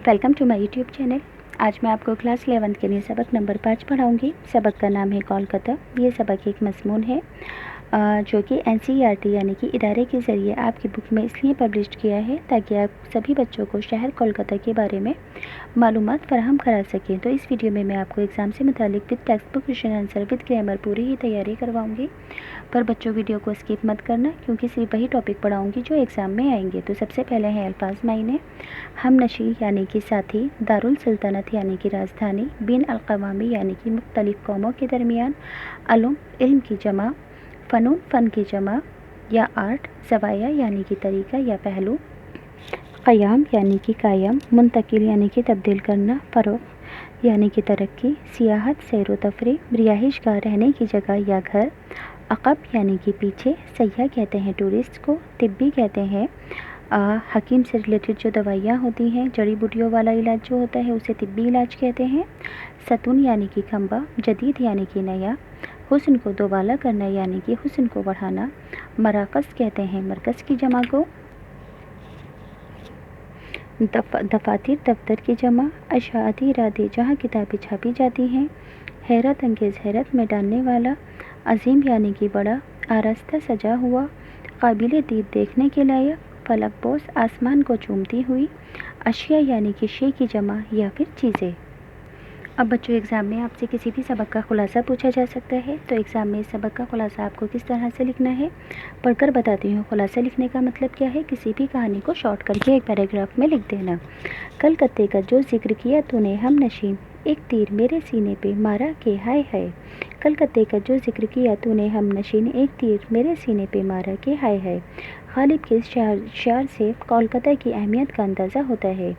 Welcome to my YouTube channel. आज मैं आपको क्लास 11 के लिए सबक नंबर 5 पढ़ाऊंगी। सबक का नाम है कोलकाता। ये सबक एक मज़मून है जो कि NCERT यानी कि इदारे के ज़रिए आपकी बुक में इसलिए पब्लिश किया है ताकि आप सभी बच्चों को शहर कोलकाता के बारे में मालूमात फ़राहम करा सकें। तो इस वीडियो में मैं आपको एग्ज़ाम से मुतालिक with text book question answer with grammar पूरी ही तैयारी करवाऊँगी। पर बच्चों वीडियो को स्किप मत करना क्योंकि सिर्फ वही टॉपिक पढ़ाऊँगी जो एग्ज़ाम में आएंगे। तो सबसे पहले है अल्फाज मायने। हमनशी यानी कि साथी, दारुल सल्तनत यानी कि राजधानी, बिन अलक़वामी यानी कि मुख्तलिफ़ कौमों के दरमियान, अलुम इल्म की जमा, फ़नून फ़न की जमा या आर्ट, ज़वाया यानी कि तरीका या पहलू, क़याम यानी कि कायम, मुंतकिल यानी कि तब्दील करना, फ़रोग़ यानी कि तरक्की, सियाहत सैर व तफरीह, रिहाइशगाह रहने की जगह या घर, अक़ब यानी कि पीछे, सयाह कहते हैं टूरिस्ट को, तिब्बी कहते हैं हकीम से रिलेटेड जो दवाइयाँ होती हैं, जड़ी बूटियों वाला इलाज जो होता है उसे तिब्बी इलाज कहते हैं, सतून यानी कि खंबा, जदीद यानी कि नया, हुस्न को दोबाला करना यानी कि हुस्न को बढ़ाना, मराकज़ कहते हैं मरकज़ की जमा को, दफातर दफ्तर की जमा, अशाअती इरादे जहाँ किताबें छापी जाती हैं, हैरत अंगेज़ हैरत में डालने वाला, अजीम यानी कि बड़ा, आरास्ता सजा हुआ, काबिल दीद देखने के लायक, फलकपोश आसमान को चूमती हुई, अशिया यानी कि शे की जमा या फिर चीज़ें। अब बच्चों एग्ज़ाम में आपसे किसी भी सबक का खुलासा पूछा जा सकता है, तो एग्ज़ाम में इस सबक का खुलासा आपको किस तरह से लिखना है पढ़कर बताती हूँ। खुलासा लिखने का मतलब क्या है, किसी भी कहानी को शॉर्ट करके एक पैराग्राफ में लिख देना। कलकत्ते का जो जिक्र किया तूने हमनशीन, एक तीर मेरे सीने पे मारा के हाय हाय। कलकत्ते का जो जिक्र किया तूने हमनशीन, एक तीर मेरे सीने पे मारा के हाय हाय। गालिब के शार से कोलकाता की अहमियत का अंदाज़ा होता है।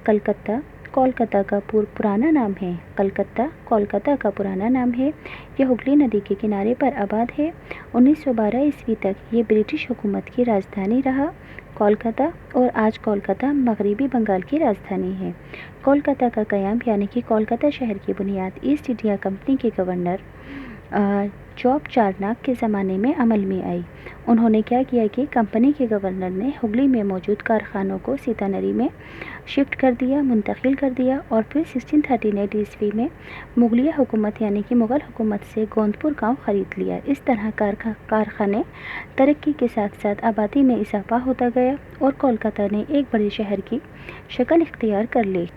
कलकत्ता कोलकाता का पुराना नाम है। कलकत्ता कोलकाता का पुराना नाम है। यह हुगली नदी के किनारे पर आबाद है। 1912 ईस्वी तक ये ब्रिटिश हुकूमत की राजधानी रहा। कोलकाता और आज कोलकाता मगरबी बंगाल की राजधानी है। कोलकाता का क़याम यानी कि कोलकाता शहर की बुनियाद ईस्ट इंडिया कंपनी के गवर्नर जॉब चारनाक के ज़माने में अमल में आई। उन्होंने क्या किया कि कंपनी के गवर्नर ने हुगली में मौजूद कारखानों को सीतानरी में शिफ्ट कर दिया, मुंतकिल कर दिया और फिर 1638 ईस्वी में मुगलिया हुकूमत यानी कि मुग़ल हुकूमत से गोंदपुर गांव ख़रीद लिया। इस तरह कारखाने तरक्की के साथ साथ आबादी में इजाफा होता गया और कोलकाता ने एक बड़े शहर की शक्ल इख्तियार कर ली।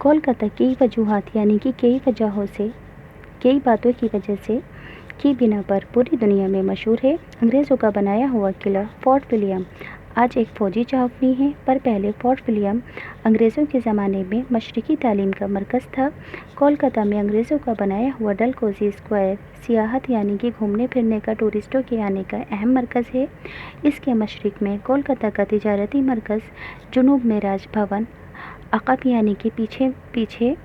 कोलकाता कई वजूहात यानी कि कई बातों की वजह से की बिना पर पूरी दुनिया में मशहूर है। अंग्रेज़ों का बनाया हुआ किला फोर्ट विलियम आज एक फ़ौजी चौकी है, पर पहले फोर्ट विलियम अंग्रेज़ों के ज़माने में मशरक़ी तालीम का मरकज़ था। कोलकाता में अंग्रेज़ों का बनाया हुआ डलहौज़ी स्क्वायर सियाहत यानी कि घूमने फिरने का, टूरिस्टों के आने का अहम मरकज़ है। इसके मशरिक़ में कोलकाता का तिजारती मरकज़, जुनूब में राजभवन, अक़ब यानी कि पीछे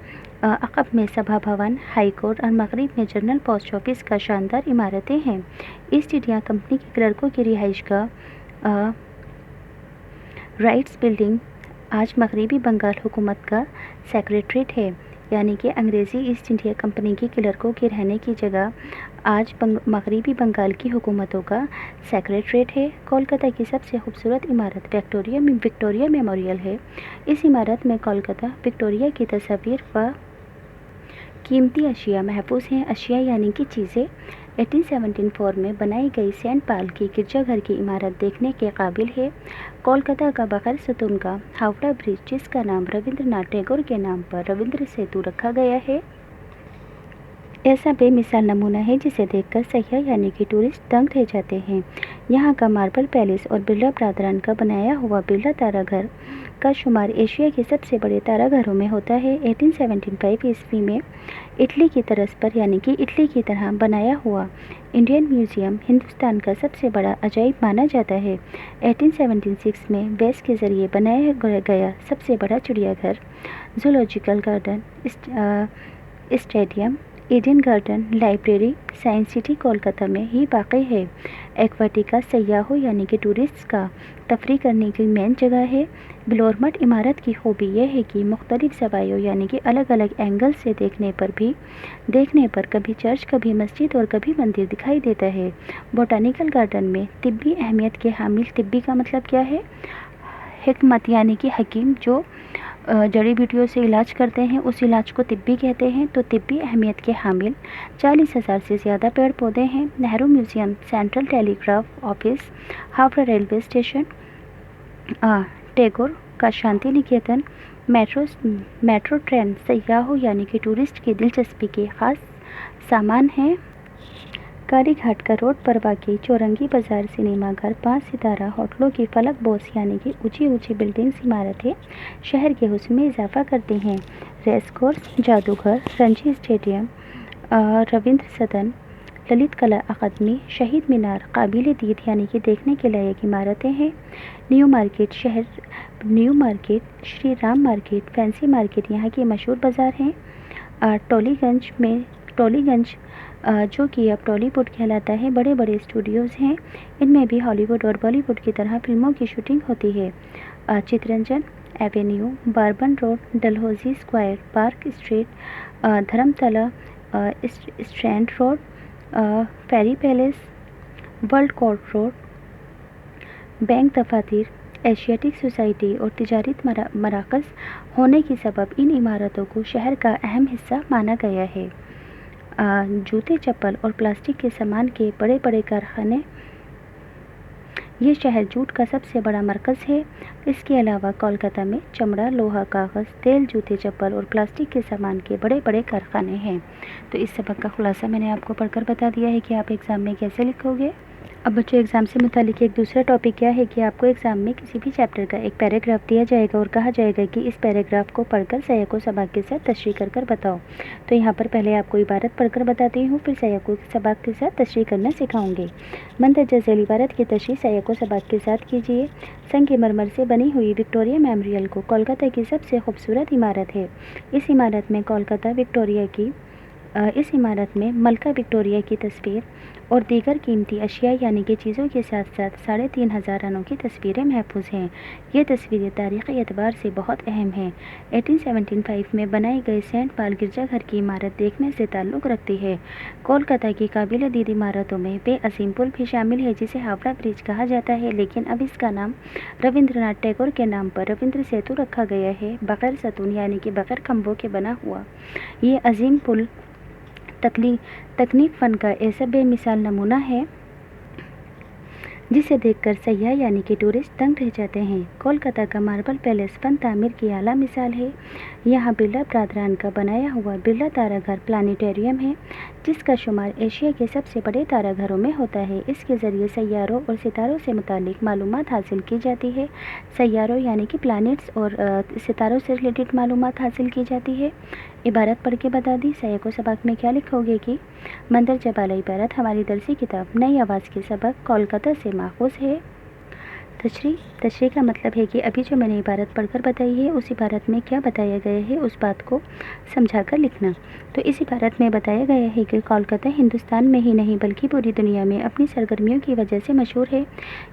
अक़ब में सभा भवन, हाई कोर्ट और मगरिब में जनरल पोस्ट ऑफिस का शानदार इमारतें हैं। ईस्ट इंडिया कंपनी के क्लर्कों की रिहाइशगाह राइट्स बिल्डिंग आज मगरबी बंगाल हुकूमत का सेक्रेटरीट है, यानी कि अंग्रेज़ी ईस्ट इंडिया कंपनी की क्लर्कों के रहने की जगह आज मगरबी बंगाल की हुकूमतों का सेक्रेटरीट है। कोलकाता की सबसे खूबसूरत इमारत विक्टोरिया मेमोरियल है। इस इमारत में कोलकाता विक्टोरिया की तस्वीर व कीमती अशिया महफूज हैं। अशिया यानी कि चीज़ें। 1874 में बनाई गई सेंट पॉल की गिरजाघर की इमारत देखने के काबिल है। कोलकाता का बगैर सतून का हावड़ा ब्रिज, जिसका नाम रविंद्रनाथ टैगोर के नाम पर रविंद्र सेतु रखा गया है, ऐसा बेमिसाल नमूना है जिसे देखकर सयाह यानी कि टूरिस्ट दंग रह जाते हैं। यहाँ का मार्बल पैलेस और बिरला ब्रादरान का बनाया हुआ बिरला ताराघर का शुमार एशिया के सबसे बड़े ताराघरों में होता है। 1875 ईस्वी में इटली की तर्ज पर यानी कि इटली की तरह बनाया हुआ इंडियन म्यूज़ियम हिंदुस्तान का सबसे बड़ा अजायब माना जाता है। 1876 में वेस्ट के ज़रिए बनाया गया सबसे बड़ा चिड़ियाघर, zoological garden, stadium, Eden garden, library, science city Kolkata में ही वाक़ है। एक्वाटिका सयाहों यानी कि टूरिस्ट्स का तफरी करने की मेन जगह है। बिलोरमठ इमारत की खूबी यह है कि मुख्तलिफ ज़वायों यानी कि अलग अलग एंगल से देखने पर कभी चर्च, कभी मस्जिद और कभी मंदिर दिखाई देता है। बोटानिकल गार्डन में तिब्बी अहमियत के हामिल, तिब्बी का मतलब क्या है, हिकमत यानी कि हकीम, जो جڑی بوٹیوں سے علاج کرتے ہیں اس علاج کو طبی کہتے ہیں۔ تو طبی اہمیت کے حامل 40,000 سے زیادہ پیڑ پودے ہیں۔ Nehru museum, central telegraph office, Howrah railway station, Tagore کا شانتی نکیتن، میٹرو ٹرین سیاحوں یعنی کہ ٹورسٹ کی دلچسپی کے خاص سامان ہیں۔ کالی گھاٹ کا روڈ پر واقع چورنگی بازار سنیما گھر 5 ستارہ ہوٹلوں کی فلک بوس یعنی کہ اونچی اونچی بلڈنگز عمارتیں شہر کے حسن میں اضافہ کرتی ہیں۔ ریس کورس، جادوگھر، رنجی اسٹیڈیم، روندر سدن، للت کلا اکیڈمی، شہید مینار قابل دید یعنی کہ دیکھنے کے لائق عمارتیں ہیں۔ New market, Shri Ram market, fancy market یہاں کی مشہور بازار ہیں۔ ٹولی گنج جو کہ اب ٹالی ووڈ کہلاتا ہے، بڑے بڑے اسٹوڈیوز ہیں، ان میں بھی ہالی ووڈ اور بالی ووڈ کی طرح فلموں کی شوٹنگ ہوتی ہے۔ Chittaranjan Avenue, Brabourne Road, Dalhousie Square, Park Street, Dharmatala Strand Road, Fairlie Place, World Court Road, bank دفاتر، ایشیاٹک سوسائٹی اور تجارتی مراکز ہونے کی سبب ان عمارتوں کو شہر کا اہم حصہ مانا گیا ہے۔ جوتے، چپل اور پلاسٹک کے سامان کے بڑے بڑے کارخانے، یہ شہر جوٹ کا سب سے بڑا مرکز ہے۔ اس کے علاوہ کولکاتہ میں چمڑا، لوہا، کاغذ، تیل، جوتے، چپل اور پلاسٹک کے سامان کے بڑے بڑے کارخانے ہیں۔ تو اس سبق کا خلاصہ میں نے آپ کو پڑھ کر بتا دیا ہے کہ آپ ایگزام میں کیسے لکھو گے۔ اب بچوں، ایگزام سے متعلق ایک دوسرا ٹاپک کیا ہے کہ آپ کو ایگزام میں کسی بھی چیپٹر کا ایک پیراگراف دیا جائے گا اور کہا جائے گا کہ اس پیراگراف کو پڑھ کر سیاق و سباق کے ساتھ تشریح کر کر بتاؤ۔ تو یہاں پر پہلے آپ کو عبارت پڑھ کر بتاتی ہوں، پھر سیاق و سباق کے ساتھ تشریح کرنا سکھاؤں گی۔ مندرجہ ذیل عبارت کی تشریح سیاق و سباق کے ساتھ کیجیے۔ سنگ مرمر سے بنی ہوئی وکٹوریہ میموریل کو کولکاتہ کی سب سے خوبصورت عمارت ہے۔ اس عمارت میں ملکہ وکٹوریہ کی تصویر اور دیگر قیمتی اشیاء یعنی کہ چیزوں کے ساتھ ساتھ 3,500 رنوں کی تصویریں محفوظ ہیں۔ یہ تصویریں تاریخی اعتبار سے بہت اہم ہیں۔ 1875 میں بنائی گئی سینٹ پال گرجا گھر کی عمارت دیکھنے سے تعلق رکھتی ہے۔ کولکاتہ کی قابل دید عمارتوں میں بے عظیم پل بھی شامل ہے جسے ہاوڑا برج کہا جاتا ہے، لیکن اب اس کا نام روندر ناتھ ٹیگور کے نام پر روندر سیتو رکھا گیا ہے۔ بغیر ستون یعنی کہ بغیر کھمبوں کے بنا ہوا یہ عظیم پل تکنیک فن کا ایسا بے مثال نمونہ ہے جسے دیکھ کر سیاح یعنی کہ ٹورسٹ دنگ رہ جاتے ہیں۔ کولکاتہ کا ماربل پیلیس فن تعمیر کی اعلیٰ مثال ہے۔ یہاں برلا برادران کا بنایا ہوا برلا تارا گھر پلانیٹوریم ہے، جس کا شمار ایشیا کے سب سے بڑے تارا گھروں میں ہوتا ہے۔ اس کے ذریعے سیاروں اور ستاروں سے متعلق معلومات حاصل کی جاتی ہے۔ سیاروں یعنی کہ پلانٹس اور ستاروں سے ریلیٹڈ معلومات حاصل کی جاتی ہے۔ عبارت پڑھ کے بتا دی۔ سیاق و سباق میں کیا لکھو گے کہ مندرجہ بالا عبارت ہماری درسی کتاب نئی آواز کے سبق کولکاتہ سے ماخوذ ہے۔ تشریح کا مطلب ہے کہ ابھی جو میں نے عبارت پڑھ کر بتائی ہے اس عبارت میں کیا بتایا گیا ہے اس بات کو سمجھا کر لکھنا۔ تو اس عبارت میں بتایا گیا ہے کہ کولکاتہ ہندوستان میں ہی نہیں بلکہ پوری دنیا میں اپنی سرگرمیوں کی وجہ سے مشہور ہے۔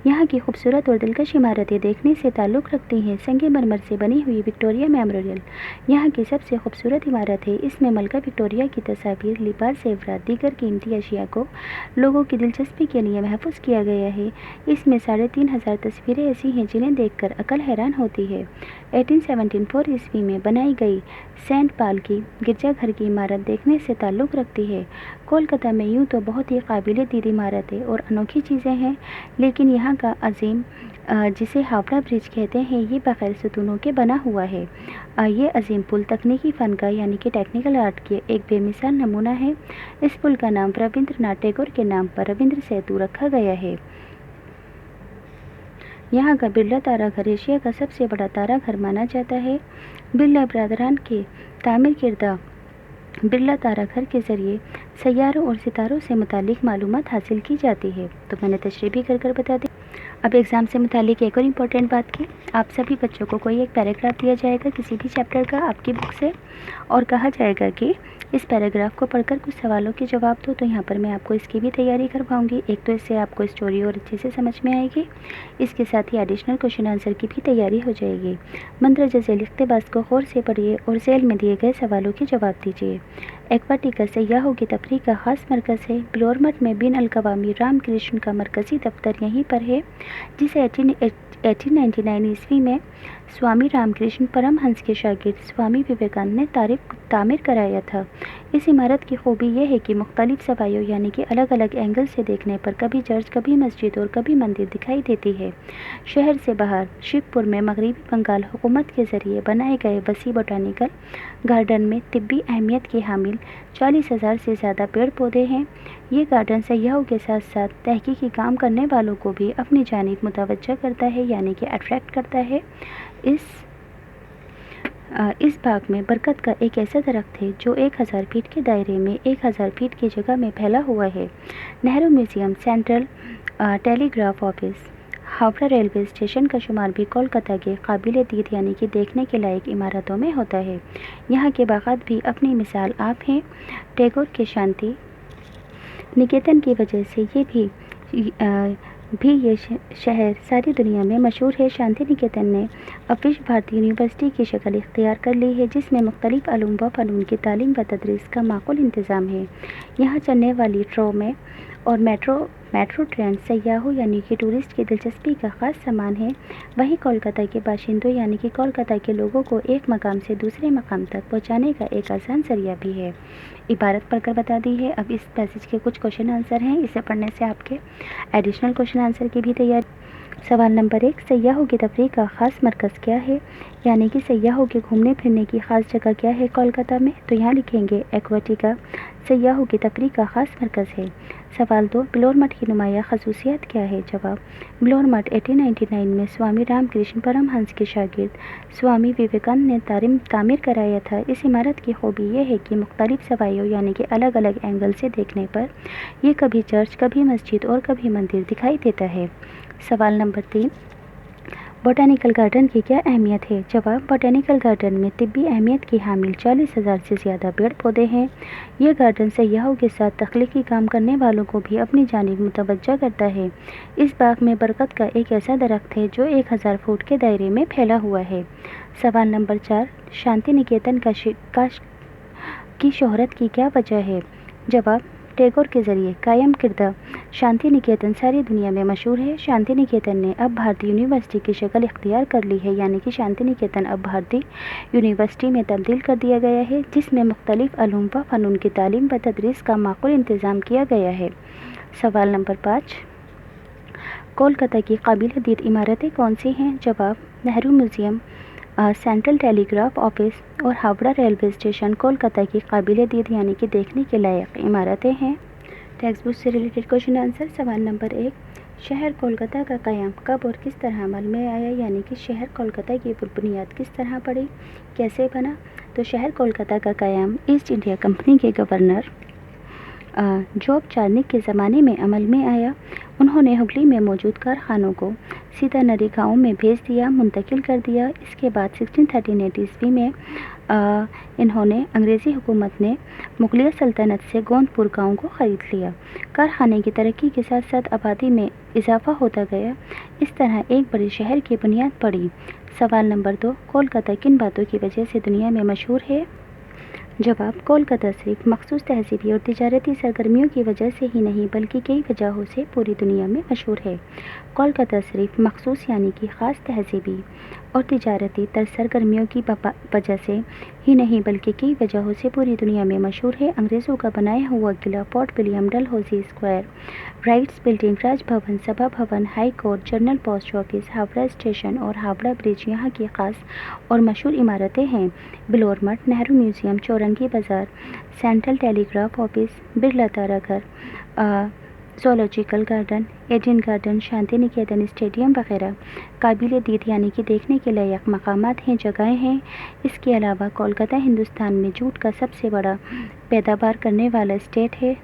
یہاں کی خوبصورت اور دلکش عمارتیں دیکھنے سے تعلق رکھتی ہیں۔ سنگ مرمر سے بنی ہوئی وکٹوریہ میموریل یہاں کی سب سے خوبصورت عمارت ہے۔ اس میں ملکہ وکٹوریہ کی تصاویر، لباس، زیورات، دیگر قیمتی اشیاء کو لوگوں کی دلچسپی کے لیے محفوظ کیا گیا ہے۔ اس میں 3,500 تصویریں ایسی ہیں جنہیں دیکھ کر عقل حیران ہوتی ہے۔ 1874 عیسوی میں بنائی گئی سینٹ پال کی گرجا گھر کی عمارت دیکھنے سے تعلق رکھتی ہے۔ کولکاتہ میں یوں تو بہت ہی قابل دید عمارتیں اور انوکھی چیزیں ہیں، لیکن یہاں کا عظیم جسے ہاوڑا برج کہتے ہیں یہ بغیر ستونوں کے بنا ہوا ہے۔ یہ عظیم پل تکنیکی فن کا یعنی کہ ٹیکنیکل آرٹ کے ایک بے مثال نمونہ ہے۔ اس پل کا نام روندر ناتھ ٹیگور کے نام پر روندر سیتو رکھا گیا ہے۔ یہاں کا برلا تارا گھر ایشیا کا سب سے بڑا تارا گھر مانا جاتا ہے۔ برلا برادران کے تعمیر کردہ برلا تارا گھر کے ذریعے سیاروں اور ستاروں سے متعلق معلومات حاصل کی جاتی ہے۔ تو میں نے تشریح بھی کر بتا دی۔ اب ایگزام سے متعلق ایک اور امپورٹنٹ بات کی، آپ سبھی بچوں کو کوئی ایک پیراگراف دیا جائے گا کسی بھی چیپٹر کا آپ کی بک سے، اور کہا جائے گا کہ اس پیراگراف کو پڑھ کر کچھ سوالوں کے جواب دو۔ تو یہاں پر میں آپ کو اس کی بھی تیاری کرواؤں گی۔ ایک تو اس سے آپ کو اسٹوری اور اچھے سے سمجھ میں آئے گی، اس کے ساتھ ہی ایڈیشنل کوشچن آنسر کی بھی تیاری ہو جائے گی۔ مندرجہ ذیل اقتباس کو غور سے پڑھیے اور ذیل میں دیے گئے سوالوں کے جواب دیجیے۔ ایکواٹیکا سیاحوں کی تفریح کا خاص مرکز ہے۔ بلور مٹھ میں بین الاقوامی رام کرشن کا مرکزی دفتر یہیں پر ہے، جسے 1899 عیسوی میں स्वामी रामकृष्ण परमहंस के शागिर्द स्वामी विवेकानंद ने तामीर कराया था। इस इमारत की खूबी यह है कि मुख्तलिफ सवायों यानी कि अलग अलग एंगल से देखने पर कभी चर्च, कभी मस्जिद और कभी मंदिर दिखाई देती है। शहर से बाहर शिवपुर में मगरबी बंगाल हुकूमत के ज़रिए बनाए गए वसी बोटानिकल गार्डन में तिब्बी अहमियत के हामिल 40,000 से ज़्यादा पेड़ पौधे हैं। ये गार्डन सयाहों के साथ साथ तहकीकी काम करने वालों को भी अपनी जानिब मुतवज्जह करता है यानी कि अट्रैक्ट करता है। इस बाग में बरकत का एक ऐसा दरख्त है जो 1000 फीट के दायरे में 1000 फीट की जगह में फैला हुआ है। Nehru museum, central telegraph office, Howrah railway station का शुमार भी कोलकाता के काबिल दीद यानी कि देखने के लायक इमारतों में होता है। यहाँ के बागात भी अपनी मिसाल आप हैं। टैगोर के शांति निकेतन की वजह से ये शहर सारी दुनिया में मशहूर है। शांति निकेतन ने अब विश्व भारती यूनिवर्सिटी की शक्ल इख्तियार कर ली है, जिसमें मुख्तलिफ अलूम व फ़नून की तालीम व तदरीस का माकूल इंतज़ाम है। यहाँ चलने वाली ट्रोमें और मेट्रो ट्रेन सयाहों यानी कि टूरिस्ट की दिलचस्पी का ख़ास सामान है। वहीं कोलकाता के बाशिंदों यानी कि कोलकाता के लोगों को एक मकाम से दूसरे मकाम तक पहुँचाने का एक आसान ज़रिया भी है। इबारत पढ़कर बता दी है। अब इस पैसेज के कुछ क्वेश्चन आंसर हैं, इसे पढ़ने से आपके एडिशनल क्वेश्चन आंसर की भी तैयारी। सवाल नंबर 1, सयाहों की तफरीह का ख़ास मरकज़ क्या है, यानी कि सयाहों के घूमने फिरने की ख़ास जगह क्या है कोलकाता में। तो यहाँ लिखेंगे एक्वाटिका सयाहों की तफरीह का ख़ास मरकज़ है। सवाल 2, बिलोर मठ की नुमाया खसूसियत क्या है। जवाब, बिलोर मठ 1899 में स्वामी रामकृष्ण परमहंस के शागिर्द स्वामी विवेकानंद ने तामीर कराया था। इस इमारत की खूबी यह है कि मुख्तलिफ सवायों यानी कि अलग अलग एंगल से देखने पर यह कभी चर्च, कभी मस्जिद और कभी मंदिर दिखाई देता है। सवाल नंबर 3, बोटानिकल गार्डन की क्या अहमियत है। जवाब, बोटानिकल गार्डन में तिब्बी अहमियत की हामिल 40,000 से ज़्यादा पेड़ पौधे हैं। यह गार्डन सयाहों के साथ तख्लीकी काम करने वालों को भी अपनी जानिब मुतवज्जह करता है। इस बाग में बरकत का एक ऐसा दरख्त है जो 1000 फुट के दायरे में फैला हुआ है। सवाल नंबर 4, शांति निकेतन की शोहरत की क्या वजह है। जवाब, टैगोर के ज़रिए कायम किर्दा शांति निकेतन सारी दुनिया में मशहूर है। शांति निकेतन ने अब भारतीय यूनिवर्सिटी की शक्ल इख्तियार कर ली है, यानी कि शांति निकेतन अब भारतीय यूनिवर्सिटी में तब्दील कर दिया गया है, जिसमें मुख्तलिफ अलूम व फ़नून की तालीम व तदरीस का माकूल इंतज़ाम किया गया है। सवाल नंबर 5, कोलकाता की काबिल दीद इमारतें कौन सी हैं। जवाब, Nehru museum, central telegraph office और हावड़ा रेलवे स्टेशन कोलकाता की काबिल दीद यानी कि देखने के लायक इमारतें हैं। टेक्स्ट बुक से रिलेटेड क्वेश्चन आंसर। सवाल नंबर 1, शहर कोलकाता का क़याम कब और किस तरह अमल में आया, यानी कि शहर कोलकाता की बुनियाद किस तरह पड़ी, कैसे बना। तो शहर कोलकाता का क़याम ईस्ट इंडिया कंपनी के गवर्नर जॉब चार्निक के ज़माने में अमल में आया। उन्होंने हुगली में मौजूद कारखानों को सीतानरी गाँव में भेज दिया, मुंतकिल कर दिया। इसके बाद 1638 ईस्वी में इन्होंने अंग्रेज़ी हुकूमत ने मुगलिया सल्तनत से गोंदपुर गाँव को ख़रीद लिया। कारखाने की तरक्की के साथ साथ आबादी में इजाफा होता गया। इस तरह एक बड़े शहर की बुनियाद पड़ी। सवाल नंबर 2, कोलकाता किन बातों की वजह से दुनिया में मशहूर है। जवाब, कोलकाता सिर्फ मखसूस तहज़ीबी और तिजारती सरगर्मियों की वजह से ही नहीं बल्कि कई वजहों से पूरी दुनिया में मशहूर है। कोलकाता सिर्फ मखसूस यानी कि ख़ास तहज़ीबी और तिजारती सरगर्मियों की वजह से ही नहीं बल्कि कई वजहों से पूरी दुनिया में मशहूर है। अंग्रेज़ों का बनाया हुआ किला, Fort William, Dalhousie Square, Writers Building, Raj Bhavan, सभा भवन, High Court, General Post Office, Howrah station और हावड़ा ब्रिज यहाँ की ख़ास और मशहूर इमारतें हैं। बिलोर मठ, नेहरू म्यूज़ियम, चौरंगी बाज़ार, सेंट्रल टेलीग्राफ ऑफिस, बिरला ताराघर, zoological garden, Eden Garden, Shanti Niketan stadium वगैरह काबिल दीद यानी कि देखने के लायक मकामात हैं, जगहें हैं। इसके अलावा कोलकाता हिंदुस्तान में जूट का सबसे बड़ा पैदावार करने वाला स्टेट है।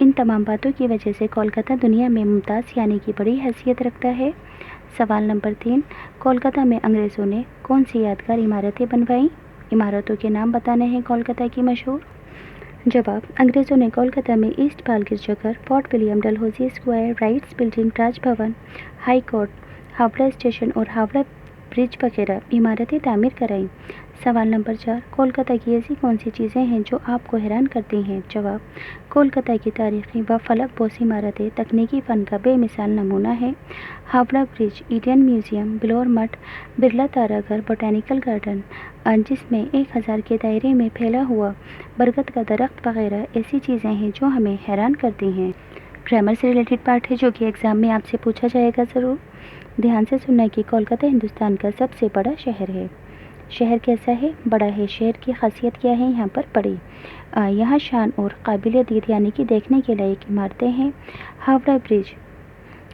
इन तमाम बातों की वजह से कोलकाता दुनिया में मुमताज़ यानी कि बड़ी हैसियत रखता है। सवाल नंबर 3, कोलकाता में अंग्रेज़ों ने कौन सी यादगार इमारतें बनवाईं। इमारतों के नाम बताने हैं कोलकाता की मशहूर। जवाब, अंग्रेज़ों ने कोलकाता में ईस्ट पाल गिरजाघर, fort William, Dalhousie Square, Writers Building, Raj Bhavan, high court, Howrah station और हावड़ा ब्रिज वगैरह इमारतें तामीर कराईं। सवाल नंबर 4, कोलकाता की ऐसी कौन सी चीज़ें हैं जो आपको हैरान करती हैं? जवाब, कोलकाता की तारीखी व फलक-बोस इमारतें तकनीकी फ़न का बेमिसाल नमूना है। हावड़ा ब्रिज, इंडियन म्यूज़ियम, बिलोर मठ, बिरला ताराघर, बोटैनिकल गार्डन, जिसमें 1000 के दायरे में फैला हुआ बरगद का दरख्त वगैरह ऐसी चीज़ें हैं जो हमें हैरान करती हैं। ग्रामर से रिलेटेड पार्ट है जो कि एग्ज़ाम में आपसे पूछा जाएगा ज़रूर। ध्यान से सुनना कि कोलकाता हिंदुस्तान का सबसे बड़ा शहर है। शहर कैसा है? बड़ा है। शहर की खासियत क्या है? यहाँ पर पढ़ें। यहाँ शान और काबिल दीद यानी कि देखने के लायक इमारतें हैं। हावड़ा ब्रिज,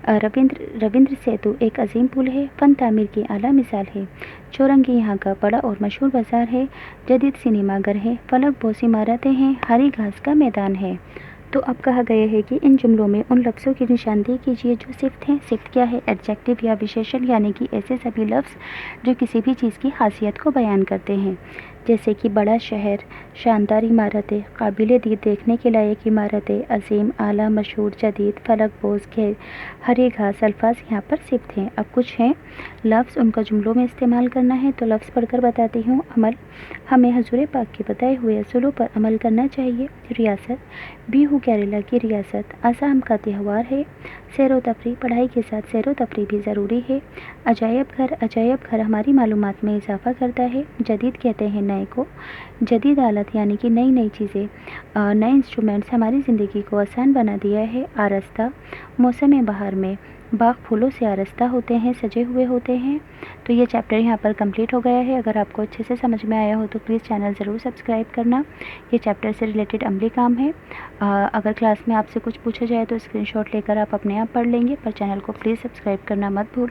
रविंद्र सेतु एक अजीम पुल है। फ़न तामीर की आला मिसाल है। चौरंगी यहाँ का बड़ा और मशहूर बाज़ार है। जदीद सिनेमाघर है। फलक बोस इमारतें हैं। हरी घास का मैदान है। तो अब कहा गया है कि इन जुमलों में उन लफ्ज़ों की निशानदेही कीजिए जो सिफ्त हैं। सिफ्त क्या है? एडजेक्टिव या विशेषण, यानी कि ऐसे सभी लफ्ज़ जो किसी भी चीज़ की खासियत को बयान करते हैं, जैसे कि बड़ा शहर, शानदार इमारतें, काबिल दीद देखने के लायक इमारतें, अजीम, आला, मशहूर, जदीद, फलक बोस, घेर, हरी घास। अल्फाज यहाँ पर सिफ्त हैं। अब कुछ हैं लफ्ज़, उनका जुमलों में इस्तेमाल करना है। तो लफ्ज़ पढ़कर बताती हूँ। अमल, हमें हजूर पाक के बताए हुए असूलों पर अमल करना चाहिए। रियासत, बिहू केरला की रियासत। असम का त्यौहार है। सैर व तफरीह, पढ़ाई के साथ सैर व तफरीह भी ज़रूरी है। अजायब घर हमारी मालूमात में इजाफ़ा करता है। जदीद कहते हैं नए को। जदीद आलत यानी कि नई नई चीज़ें, नए इंस्ट्रूमेंट्स हमारी ज़िंदगी को आसान बना दिया है। आरस्ता, मौसम बहार में बाग फूलों से आरस्ता होते हैं, सजे हुए होते हैं। तो ये चैप्टर यहाँ पर कंप्लीट हो गया है। अगर आपको अच्छे से समझ में आया हो तो प्लीज़ चैनल ज़रूर सब्सक्राइब करना। ये चैप्टर से रिलेटेड अमली काम है। अगर क्लास में आपसे कुछ पूछा जाए तो स्क्रीनशॉट लेकर आप अपने आप पढ़ लेंगे, पर चैनल को प्लीज़ सब्सक्राइब करना मत भूलना।